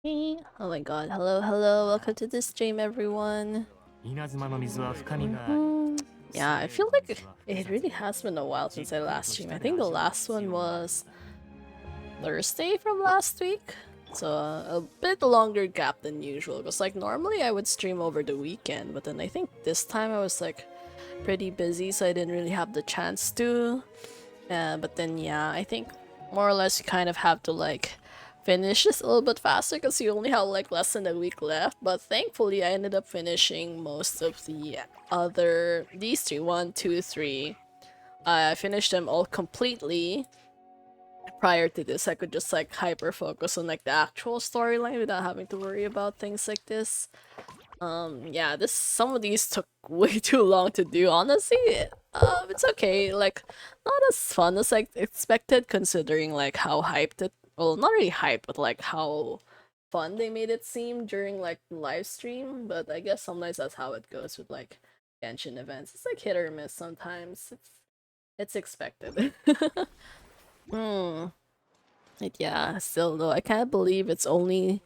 Hey. Oh my god, hello, hello, welcome to the stream, everyone. Yeah, I feel like it really has been a while since I last streamed. I think the last one was Thursday from last week, so a bit longer gap than usual, because like normally I would stream over the weekend, but then I think this time I was like pretty busy, so I didn't really have the chance to. But then yeah, I think more or less you kind of have to like finish this a little bit faster because you only have like less than a week left. But thankfully, I ended up finishing most of these three, one, two, three. I finished them all completely. Prior to this, I could just like hyper focus on like the actual storyline without having to worry about things like this. Yeah, some of these took way too long to do, honestly. It's okay, like, not as fun as I expected, considering, like, how hyped it, well, not really hyped, but, like, how fun they made it seem during, like, the live stream, but I guess sometimes that's how it goes with, like, Genshin events. It's, like, hit or miss sometimes. It's expected. Hmm. Like, yeah, still though, I can't believe it's only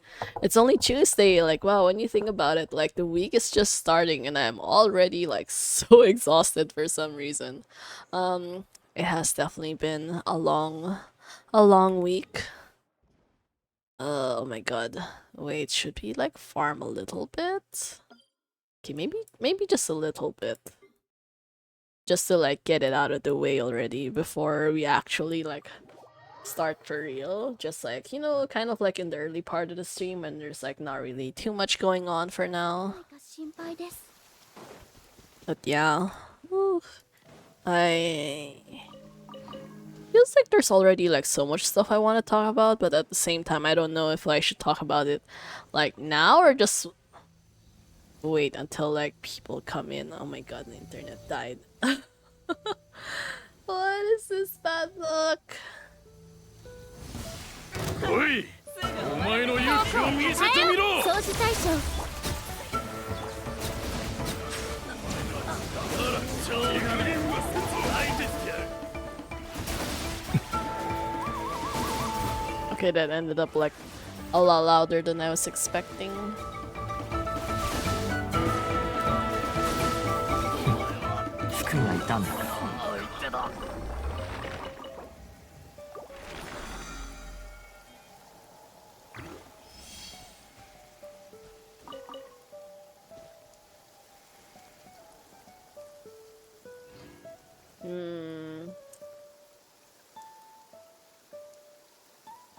Tuesday. Like, wow, when you think about it, like the week is just starting and I'm already like so exhausted for some reason. It has definitely been a long week. Oh my god. Wait, should we like farm a little bit? Okay, maybe just a little bit. Just to like get it out of the way already before we actually like start for real. Just like, you know, kind of like in the early part of the stream and there's like not really too much going on for now. But yeah. Woo. I feels like there's already like so much stuff I want to talk about, but at the same time I don't know if I should talk about it like now or just wait until like people come in. Oh my god, the internet died. What is this bad luck? おい、お前の勇気を見せてみろ。掃除対象。Okay, that ended up like a lot louder than I was expecting.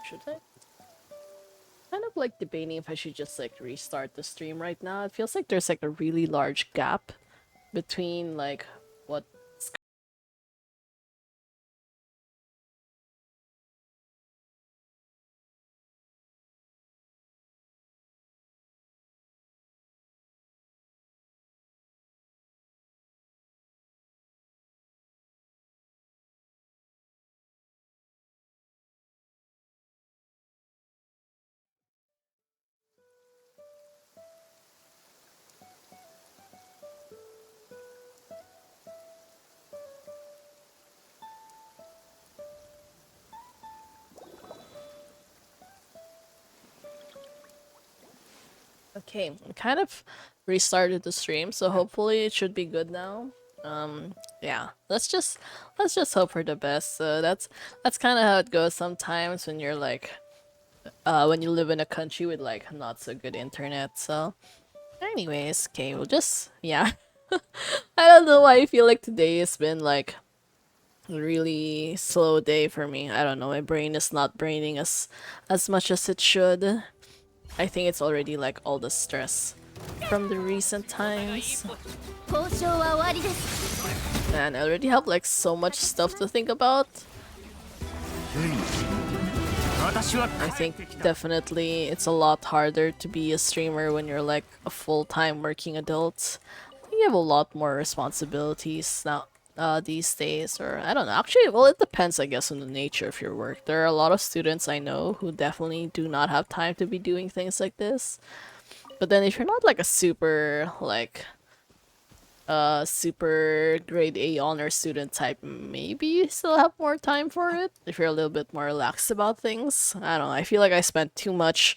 Should I? Kind of like debating if I should just like restart the stream right now. It feels like there's like a really large gap between like what. Okay, I kind of restarted the stream, so hopefully it should be good now. Yeah, let's just hope for the best. So that's kind of how it goes sometimes when you're like, when you live in a country with like not so good internet. So, anyways, okay, we'll just yeah. I don't know why I feel like today has been like a really slow day for me. I don't know, my brain is not braining as much as it should. I think it's already like all the stress from the recent times. And I already have like so much stuff to think about. I think definitely it's a lot harder to be a streamer when you're like a full-time working adult. I think you have a lot more responsibilities now these days, or I don't know. Actually, well, it depends, I guess, on the nature of your work. There are a lot of students I know who definitely do not have time to be doing things like this. But then if you're not like a super like super grade A honor student type, maybe you still have more time for it if you're a little bit more relaxed about things. I don't know. I feel like I spent too much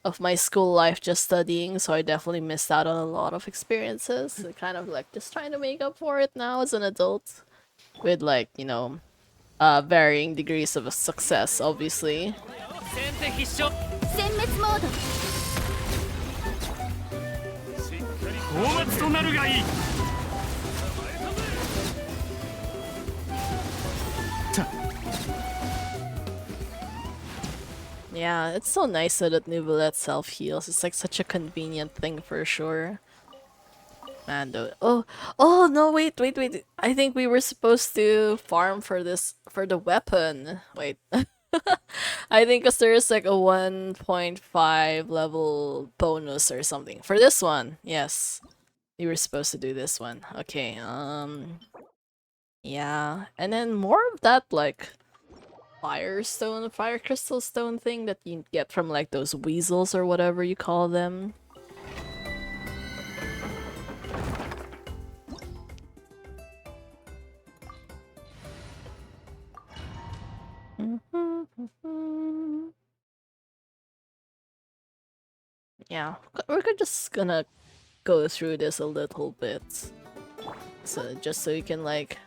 of my school life just studying, so I definitely missed out on a lot of experiences. So kind of like just trying to make up for it now as an adult with like, you know, varying degrees of success, obviously. Yeah, it's so nice that Nuvolet self-heals. It's like such a convenient thing for sure. Man, though. Oh no, wait. I think we were supposed to farm for this, for the weapon. Wait. I think because there's like a 1.5 level bonus or something. For this one, yes. We were supposed to do this one. Okay, yeah. And then more of that, like, fire crystal stone thing that you get from like those weasels or whatever you call them. Yeah, we're just gonna go through this a little bit. So just so you can like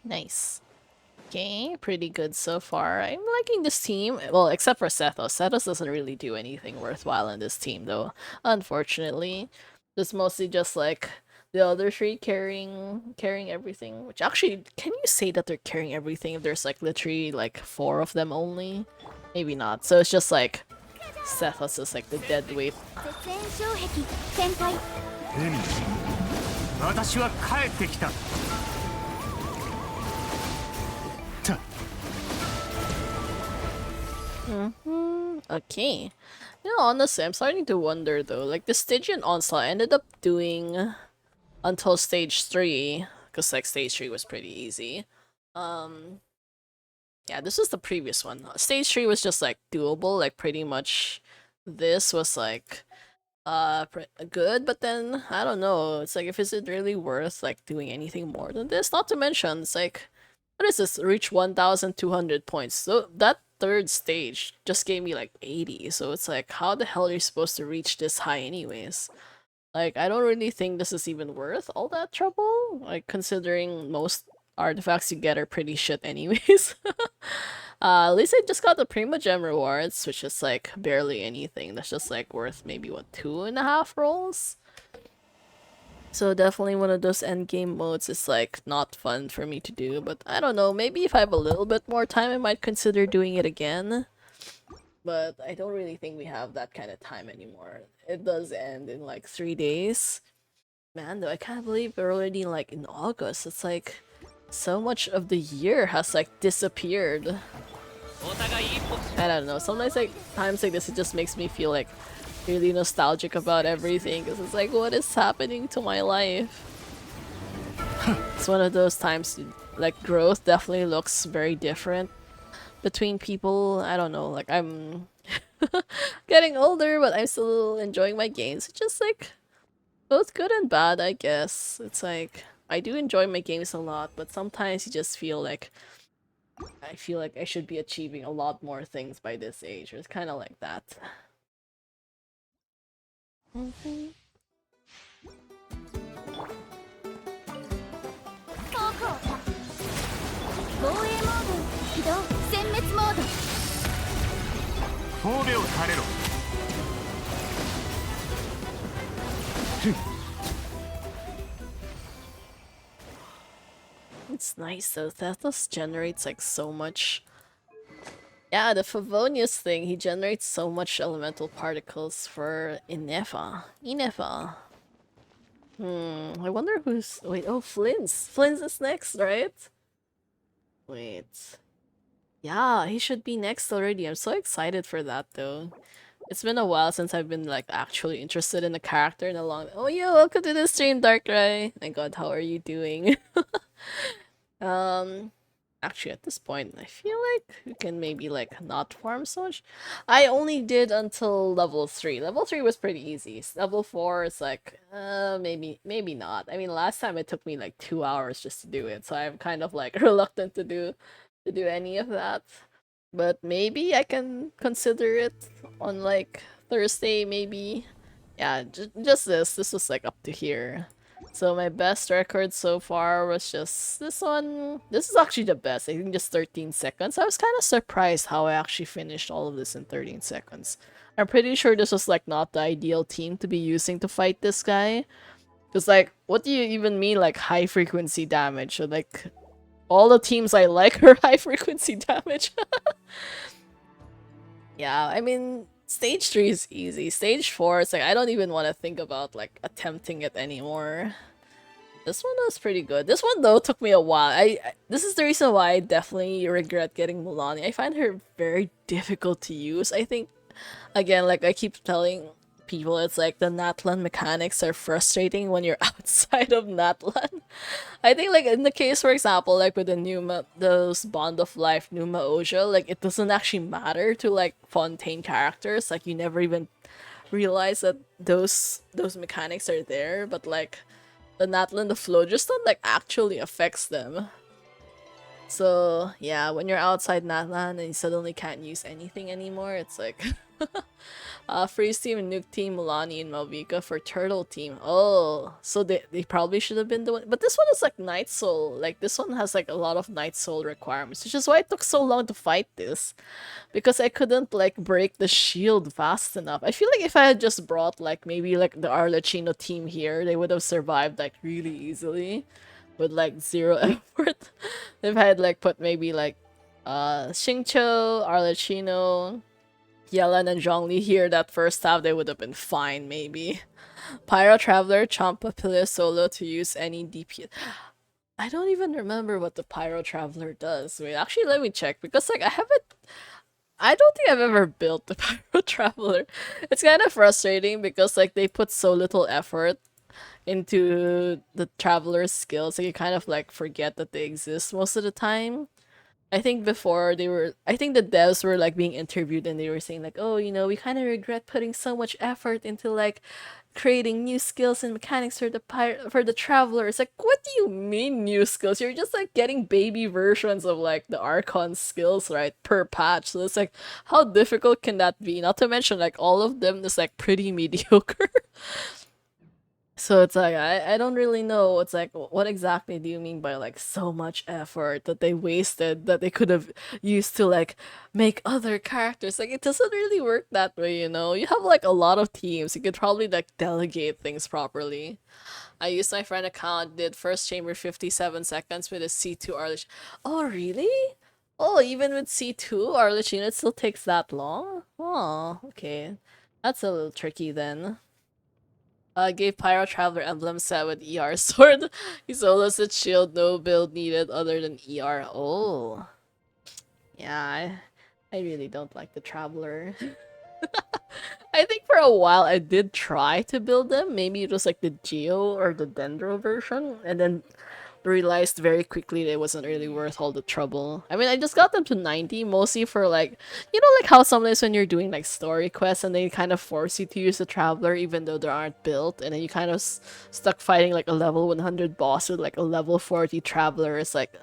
nice. Okay, pretty good so far. I'm liking this team. Well, except for Sethos. Sethos doesn't really do anything worthwhile in this team, though. Unfortunately, it's mostly just like the other three carrying everything. Which actually, can you say that they're carrying everything if there's like literally like 4 of them only? Maybe not. So it's just like Sethos is like the dead weight. 絶縁障壁全開エミ私は帰ってきた Okay. You know, honestly, I'm starting to wonder though. Like the Stygian Onslaught I ended up doing until stage 3, because like stage 3 was pretty easy. Yeah, this was the previous one. Stage 3 was just like doable, like pretty much this was like good, but then I don't know. It's like, if is it really worth like doing anything more than this? Not to mention, it's like, what is this? Reach 1,200 points. So that third stage just gave me like 80. So it's like, how the hell are you supposed to reach this high anyways? Like, I don't really think this is even worth all that trouble. Like, considering most artifacts you get are pretty shit anyways. At least I just got the Prima Gem rewards, which is like barely anything. That's just like worth maybe what, 2.5 rolls? So definitely one of those endgame modes is like not fun for me to do, but I don't know, maybe if I have a little bit more time I might consider doing it again. But I don't really think we have that kind of time anymore. It does end in like 3 days. Man, though, I can't believe we're already like in August. It's like so much of the year has like disappeared. I don't know, sometimes like times like this it just makes me feel like really nostalgic about everything, because it's like, what is happening to my life? It's one of those times like growth definitely looks very different between people. I don't know, like I'm getting older but I'm still enjoying my games. It's just like both good and bad, I guess. It's like I do enjoy my games a lot, but sometimes you just feel like I should be achieving a lot more things by this age. It's kind of like that. Mm-hmm. 防衛モード起動殲滅モード神戸を垂れろ It's nice though. Thethos generates like so much. Yeah, the Favonius thing, he generates so much elemental particles for Inefa. I wonder who's... Wait, oh, Flynn's. Flynn's is next, right? Wait. Yeah, he should be next already. I'm so excited for that though. It's been a while since I've been like actually interested in the character in a long... Oh yeah, welcome to the stream, Darkrai. My god, how are you doing? Actually at this point, I feel like we can maybe like not farm so much. I only did until level 3. Level 3 was pretty easy. Level 4 is like, maybe not. I mean, last time it took me like 2 hours just to do it, so I'm kind of like reluctant to do any of that. But maybe I can consider it on like Thursday, maybe. Yeah, just this. This was like up to here. So my best record so far was just this one. This is actually the best. I think just 13 seconds. I was kind of surprised how I actually finished all of this in 13 seconds. I'm pretty sure this was like not the ideal team to be using to fight this guy. Because like, what do you even mean like high frequency damage? So like, all the teams I like are high frequency damage. Yeah, I mean, stage 3 is easy. Stage 4, it's like, I don't even want to think about, like, attempting it anymore. This one was pretty good. This one, though, took me a while. This is the reason why I definitely regret getting Mulan. I find her very difficult to use. I think, again, like, I keep telling people, it's like, the Natlan mechanics are frustrating when you're outside of Natlan. I think, like, in the case, for example, like, with the Numa, those Bond of Life, Numa Oja, like, it doesn't actually matter to, like, Fontaine characters. Like, you never even realize that those mechanics are there, but, like, the Natlan, the flow just don't, like, actually affects them. So, yeah, when you're outside Natlan and you suddenly can't use anything anymore, it's like... Freeze Team and Nuke Team, Milani and Malvika for Turtle Team. Oh, so they probably should have been the one. But this one is like Night Soul. Like this one has like a lot of Night Soul requirements, which is why it took so long to fight this. Because I couldn't like break the shield fast enough. I feel like if I had just brought like maybe like the Arlecchino team here, they would have survived like really easily with like zero effort. If I had like put maybe like Xingqiu, Arlecchino, Yelan and Zhongli here that first half, they would have been fine, maybe. Pyro Traveler, Champa, Pillar Solo to use any DP. I don't even remember what the Pyro Traveler does. Wait, actually, let me check, because, like, I don't think I've ever built the Pyro Traveler. It's kind of frustrating, because, like, they put so little effort into the Traveler's skills, like, you kind of, like, forget that they exist most of the time. I think before I think the devs were like being interviewed and they were saying like, oh, you know, we kind of regret putting so much effort into like creating new skills and mechanics for the traveler. It's like, what do you mean new skills? You're just like getting baby versions of like the Archon skills, right, per patch. So it's like, how difficult can that be? Not to mention like all of them is like pretty mediocre. So it's like I don't really know. It's like what exactly do you mean by like so much effort that they wasted that they could have used to like make other characters? Like it doesn't really work that way, you know. You have like a lot of teams. You could probably like delegate things properly. I used my friend account, did first chamber 57 seconds with a C2 Arlich. Oh really? Oh, even with C2 Arlecchino, it still takes that long? Oh, okay. That's a little tricky then. Gave Pyro Traveler emblem set with ER sword. He solos its shield, no build needed other than ER. Oh. Yeah, I really don't like the Traveler. I think for a while I did try to build them. Maybe it was like the Geo or the Dendro version. And then realized very quickly that it wasn't really worth all the trouble. I mean, I just got them to 90 mostly for like, you know, like how sometimes when you're doing like story quests and they kind of force you to use the Traveler even though they aren't built, and then you kind of stuck fighting like a level 100 boss with like a level 40 Traveler. It's like,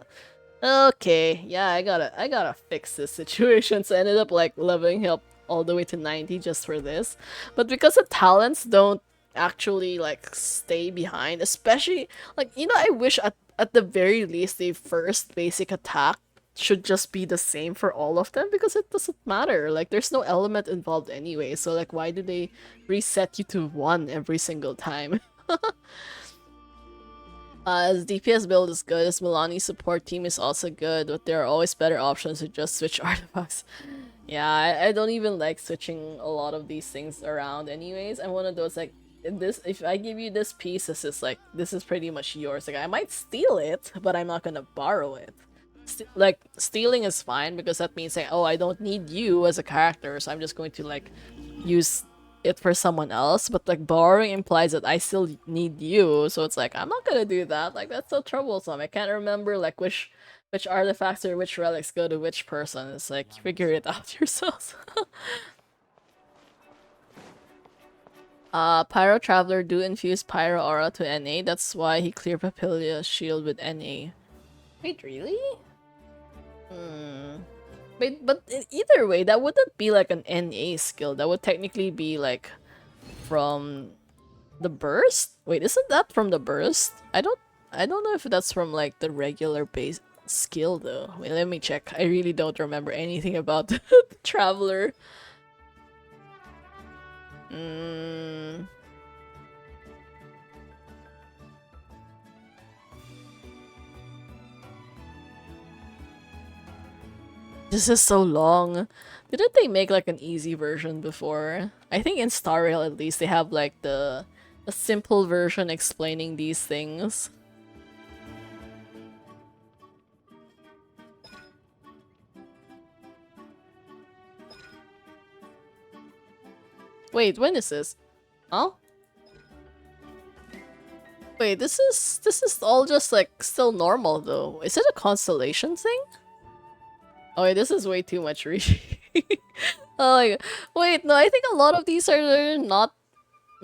okay, yeah, I gotta fix this situation. So I ended up like leveling up all the way to 90 just for this. But because the talents don't actually like stay behind, especially like, you know, I wish at the very least the first basic attack should just be the same for all of them, because it doesn't matter, like there's no element involved anyway, so like why do they reset you to 1 every single time? His DPS build is good, his Milani support team is also good, but there are always better options to just switch artifacts. Yeah, I don't even like switching a lot of these things around anyways. I'm one of those like, this, if I give you this piece, this is pretty much yours. Like I might steal it, but I'm not gonna borrow it. Like stealing is fine because that means like, oh, I don't need you as a character, so I'm just going to like use it for someone else. But like borrowing implies that I still need you, so it's like I'm not gonna do that. Like that's so troublesome. I can't remember like which artifacts or which relics go to which person. It's like figure it out yourselves. Pyro Traveler do infuse Pyro Aura to NA, that's why he cleared Papilia's shield with NA. Wait, really? Wait, but either way, that wouldn't be like an NA skill. That would technically be like from the burst? Wait, isn't that from the burst? I don't know if that's from like the regular base skill though. Wait, let me check. I really don't remember anything about the Traveler. This is so long. Didn't they make like an easy version before? I think in Star Rail at least they have like a simple version explaining these things. Wait, when is this? Huh? Wait, this is all just like still normal though. Is it a constellation thing? Oh wait, this is way too much reach. Oh my god. Wait, no, I think a lot of these are not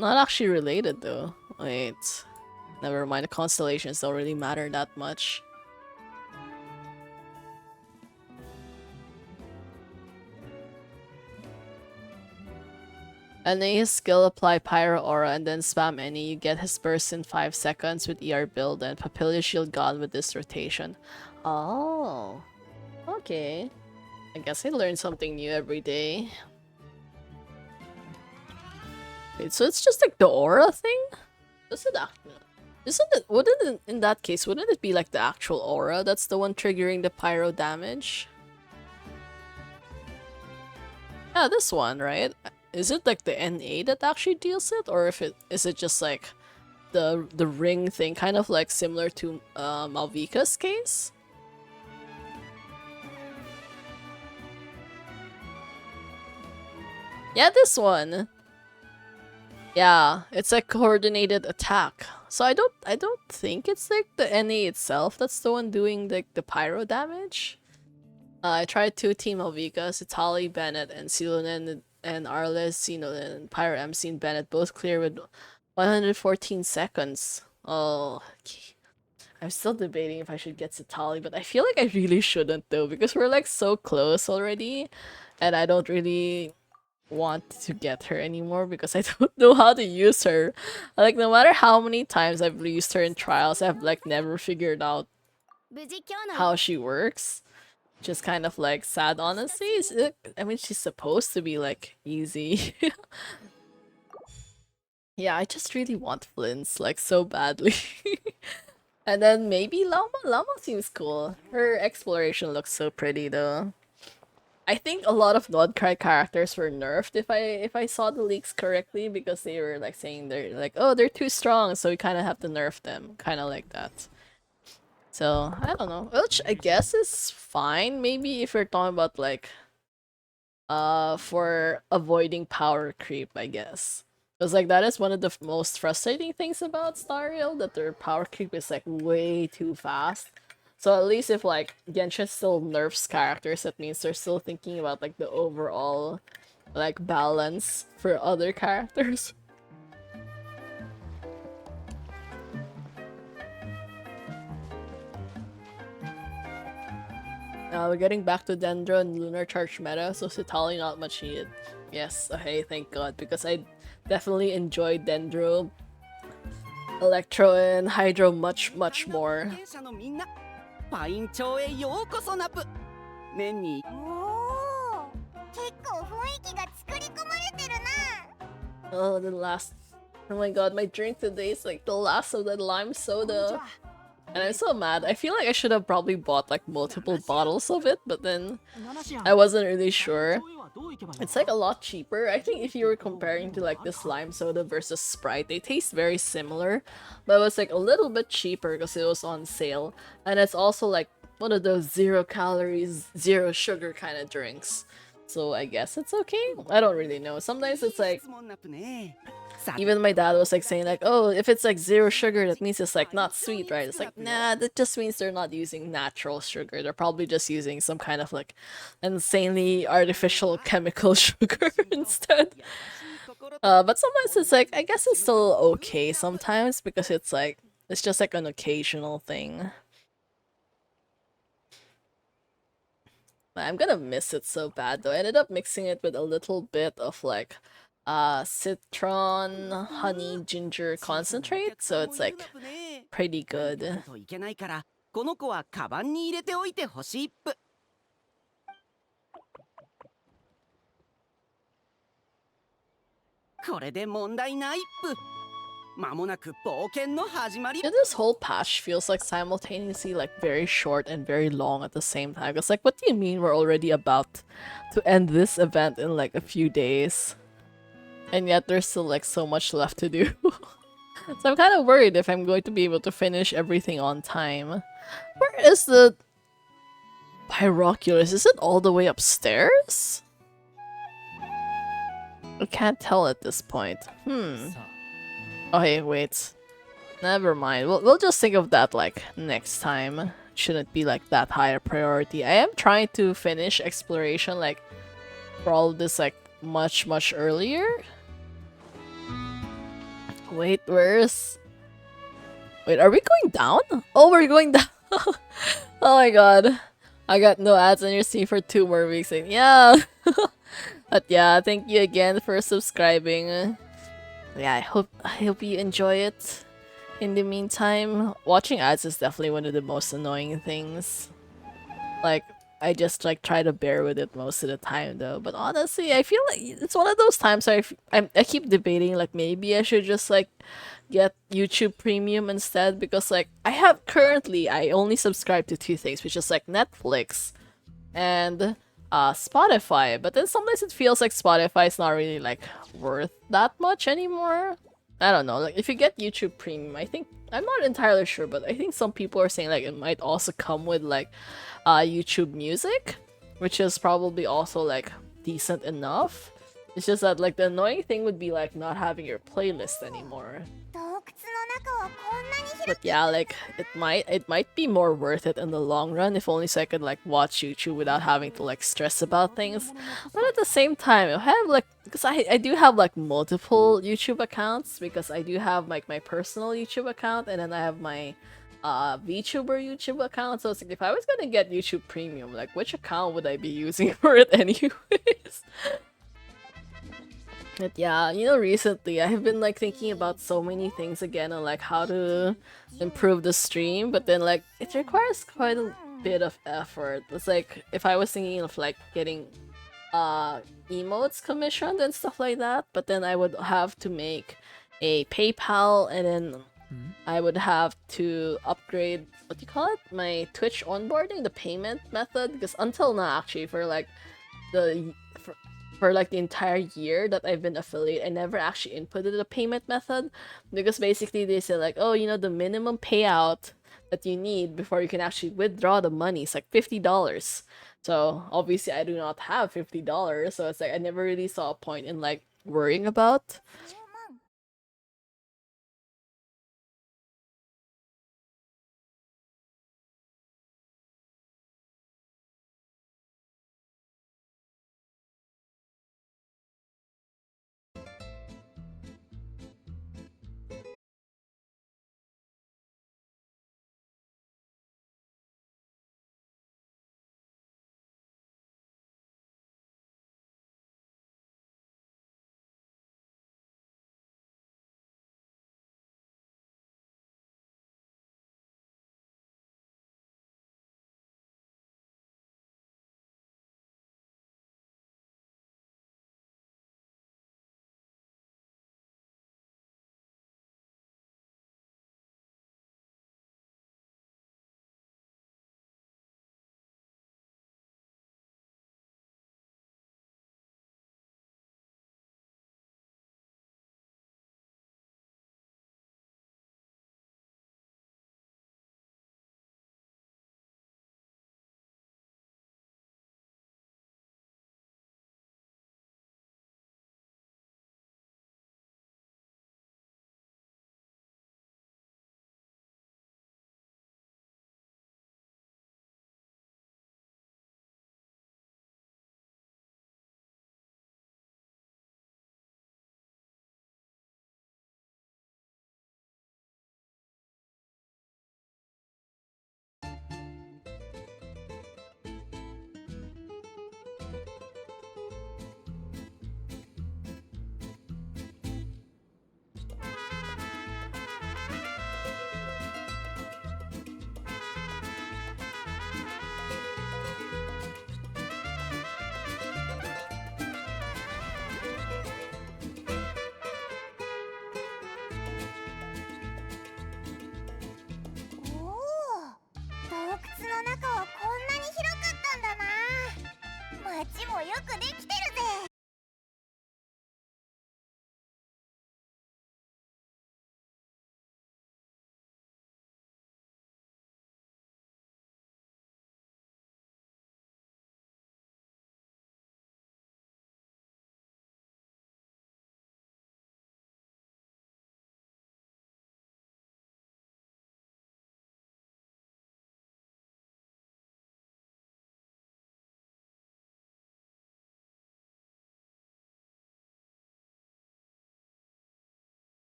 actually related though. Wait. Never mind, the constellations don't really matter that much. And his skill apply Pyro Aura and then spam any. You get his burst in 5 seconds with ER build and Papilla Shield gone with this rotation. Oh. Okay. I guess I learn something new every day. Wait, so it's just like the aura thing? Does it isn't it, wouldn't it, in that case, wouldn't it be like the actual aura that's the one triggering the pyro damage? Yeah, this one, right? Is it like the NA that actually deals it, or if it is it just like the ring thing, kind of like similar to Malvika's case? Yeah, this one. Yeah, it's a coordinated attack. So I don't think it's like the NA itself that's the one doing like the pyro damage. I tried 2 Team Malvikas, Itali, Bennett, and Silonen and Arles, Sinonen, and Pyro MC and Bennett both clear with 114 seconds. Oh, okay. I'm still debating if I should get Satali, but I feel like I really shouldn't though, because we're like so close already, and I don't really want to get her anymore because I don't know how to use her. Like, no matter how many times I've used her in trials, I've like never figured out how she works. Just kind of like sad, honestly. I mean, she's supposed to be like easy. Yeah, I just really want Flints like so badly. And then maybe Llama. Llama seems cool. Her exploration looks so pretty though. I think a lot of Nodcry characters were nerfed if I saw the leaks correctly, because they were like saying they're like, oh, they're too strong, so we kind of have to nerf them, kind of like that. So, I don't know. Which I guess is fine, maybe if we're talking about like for avoiding power creep, I guess. Because like that is one of the most frustrating things about Star Rail, that their power creep is like way too fast. So at least if like Genshin still nerfs characters, that means they're still thinking about like the overall like balance for other characters. We're getting back to Dendro and Lunar Charge meta, so Citali not much needed. Yes, okay, thank god, because I definitely enjoyed Dendro, Electro, and Hydro much more. パイン町へようこそナプ年におお結構雰囲気が作り込まれてるな Oh, the last... Oh my god, my drink today is like the last of the lime soda. And I'm so mad. I feel like I should have probably bought like multiple bottles of it, but then I wasn't really sure. It's like a lot cheaper. I think if you were comparing to like this lime soda versus Sprite, they taste very similar, but it was like a little bit cheaper because it was on sale. And it's also like one of those 0 calories, 0 sugar kind of drinks. So I guess it's okay. I don't really know. Sometimes it's like... Even my dad was like saying like, oh, if it's like 0 sugar, that means it's like not sweet, right? It's like, nah, that just means they're not using natural sugar. They're probably just using some kind of like insanely artificial chemical sugar instead. But sometimes it's like, I guess it's still okay sometimes, because it's like, it's just like an occasional thing. I'm gonna miss it so bad though. I ended up mixing it with a little bit of like citron, honey, ginger concentrate, so it's like pretty good. この子はカバンに入れておいてほしいっぷ。これで問題ないっぷ。間もなく冒険の始まり。This whole patch feels like simultaneously like very short and very long at the same time. It's like, what do you mean we're already about to end this event in like a few days? And yet there's still like so much left to do. So I'm kind of worried if I'm going to be able to finish everything on time. Where is the Pyroculus? Is it all the way upstairs? I can't tell at this point. Okay, wait. Never mind. We'll just think of that like next time. Shouldn't be like that high a priority. I am trying to finish exploration like for all of this like much earlier. Wait, where's... Wait, are we going down? Oh, we're going down! Oh my god. I got no ads on your Steam for 2 more weeks. Like, yeah! But yeah, thank you again for subscribing. Yeah, I hope you enjoy it. In the meantime, watching ads is definitely one of the most annoying things. Like, I just like try to bear with it most of the time though. But honestly, I feel like it's one of those times where I keep debating like maybe I should just like get YouTube Premium instead, because like I only subscribe to two things, which is like Netflix and Spotify. But then sometimes it feels like Spotify is not really like worth that much anymore. I don't know. Like if you get YouTube Premium, I think I'm not entirely sure, but I think some people are saying like it might also come with like YouTube Music, which is probably also like decent enough. It's just that like the annoying thing would be like not having your playlist anymore. 洞窟の中はこんなに広 But yeah, like it might be more worth it in the long run, if only so I could like watch YouTube without having to like stress about things. But at the same time, I have like, because I do have like multiple YouTube accounts, because I do have like my personal YouTube account and then I have my VTuber YouTube account. So it's like if I was gonna get YouTube Premium, like which account would I be using for it anyways? But yeah, recently I've been like thinking about so many things again on like how to improve the stream, but then like it requires quite a bit of effort. It's like if I was thinking of like getting emotes commissioned and stuff like that, but then I would have to make a PayPal, and then I would have to upgrade, what do you call it? My Twitch onboarding, the payment method, because until now actually the for like the entire year that I've been affiliate, I never actually inputted a payment method, because basically they say like, oh, the minimum payout that you need before you can actually withdraw the money is like $50. So obviously I do not have $50, so it's like I never really saw a point in like worrying about